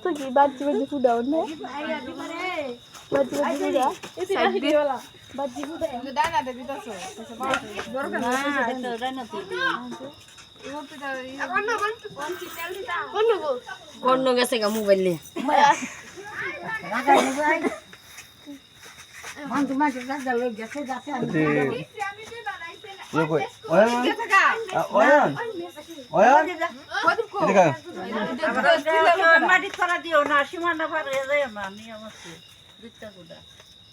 তো কি বাজি বাজি ফুটাও না বাজি বাজি ফুটা বাজি ফুটা ডানা দে দিতাছো দরকার না তো ডানা তুই কোন গেছে গা মোবাইল নিয়ে মাটি ছড়া দিও না সীমানা পার হয়ে যায় না নিয়ম আছে দুইটা গুড়া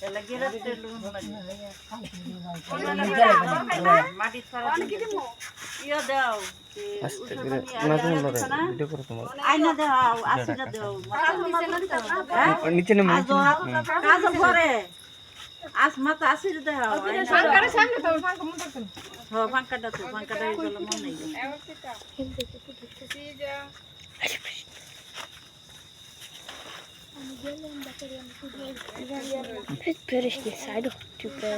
তাহলে গেরাতে লুন মাটি ছড়া ইয়া দাও আইনা দাও আসিটা দাও নিচে নেমে কাজ করে আস মাথা আসির দাও পাঙ্কারে সামনে তো পাঙ্কা মন করতেন হ্যাঁ পাঙ্কাটা তো পাঙ্কাটা এগুলো মন নাই Perişti saydı tüpe.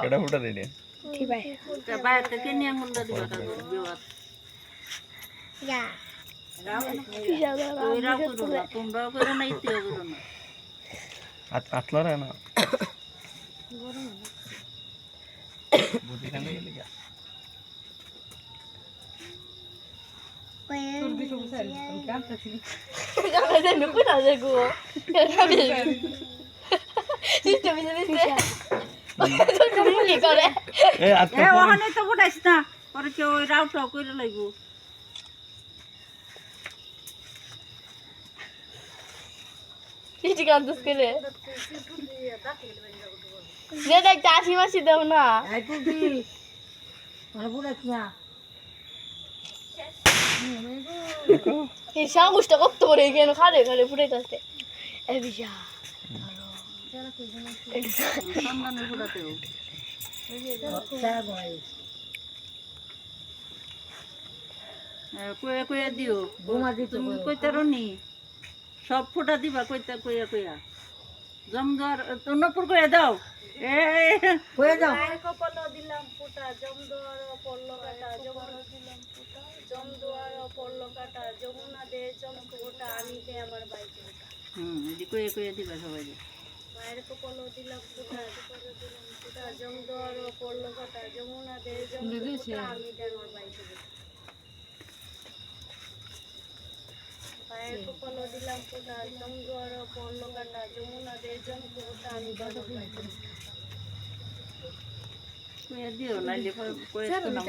কেডা ফুটা দেই রে ঠিক ভাই তা বাইরে কিনে মুন্ডা দিবা কাজ বিবাদ ইয়া ওইরা করো না তোমরা করো না ইতিও করো না আতলা রে না বুদ্ধি কানে গেলে গা তোর দিকে বসাই আমি কাঁদতে ছিল গালে দেন কোথা যাগো দিতে বিনে দিতে তো তুমি কি করে এ আতলা এ ওখানে তো উঠাইছ না পরে কেউ ওই রাউটাও কইরা লাগবো কিছু কাঁদছিস কেলে যে দেখ চাষি মাসি দেও না এই তুই আর বুড়াছ না এই সামুসটা কত বড় এখানে খারে খারে ফুটাইতাছে এ বিশা সামনে ফুটাতেও কইয়া কইয়া দিও তুমি কইতারনি সব ফুটা দিবা কইতা কইয়া কইয়া জমদর নপুর কইয়া দাও এ কইয়া দাও কপাল দিলাম ফুটা জমদুয়ার পল্ল কাটা যমুনা দিলাম ফুটা জমদুয়ার পল্ল কাটা যমুনা দে জমকুটা আমি দে আমার বাইকে এদি কইয়া কইয়া দিবা সবাই মায়ের কপাল দিলাম ফুটা দিলাম ফুটা জমদুয়ার পল্ল কাটা যমুনা দে জমকুটা আমি দে আমার বাইকে মায়ের কপাল দিলাম ফুটা জমদুয়ার পল্ল কাটা যমুনা দে জমকুটা আমি দে আমার বাইকে কইয়া দিও নাইলে কইয়া তো না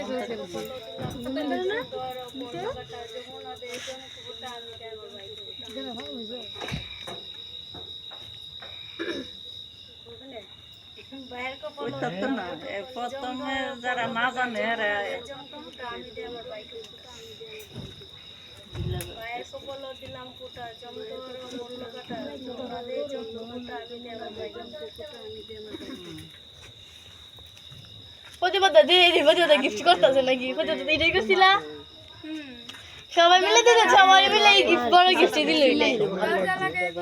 প্রথমে যারা না জানে এরা দিলাম ফুটা জমদুয়ার পল্ল কাটা যমুনা দে জমকুটা আমি দে আমার বাইকে প্রতিবাদ দিদি প্রতিবাদ গিফট করতেছে নাকি প্রতিবাদ এটাই করছিলা সবাই মিলে দিতে সবাই মিলে গিফট বড় গিফট দিলে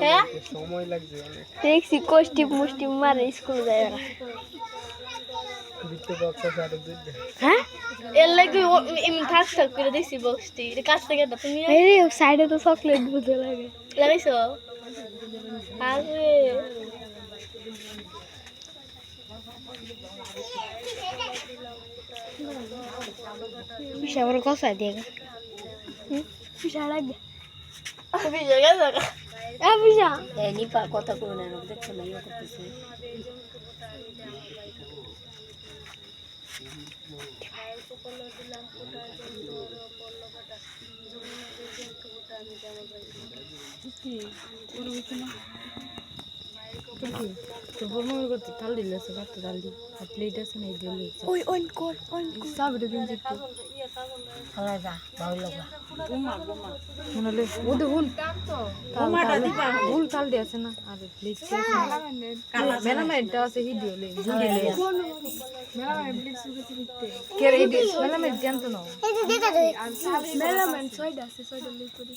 হ্যাঁ সময় লাগছে অনেক দেখছি কোষ্টি মুষ্টি মারে স্কুল যায় না দিতে বক্স সাথে দিতে হ্যাঁ এর লাগি এম থাক থাক করে দেখছি বক্সটি এটা কাছ থেকে না তুমি এই সাইডে তো চকলেট বুঝে লাগে লাগাইছো আরে Bisa berkosa dia kan? Bisa lagi. Bisa kan? Bisa. Ya ini Pak kota kuliah nanti kena ya kota sih. তো বলমো করতে তাল দিলে সে ভাত তাল দি আর প্লেট আছে না দিলে Oi on kor. সাবরে দিন যেতে খালা যা ভালো লাগা বোমা বোমা শুনলে ওদের হুল বোমাটা দিবা হুল তাল দিয়ে আছে না আর প্লেট মেলামেন্টটা আছে হিডি হলে হিডি হলে কে রে হিডি মেলামেন্ট জানতো না মেলামেন্ট 6টা আছে 6টা লই করি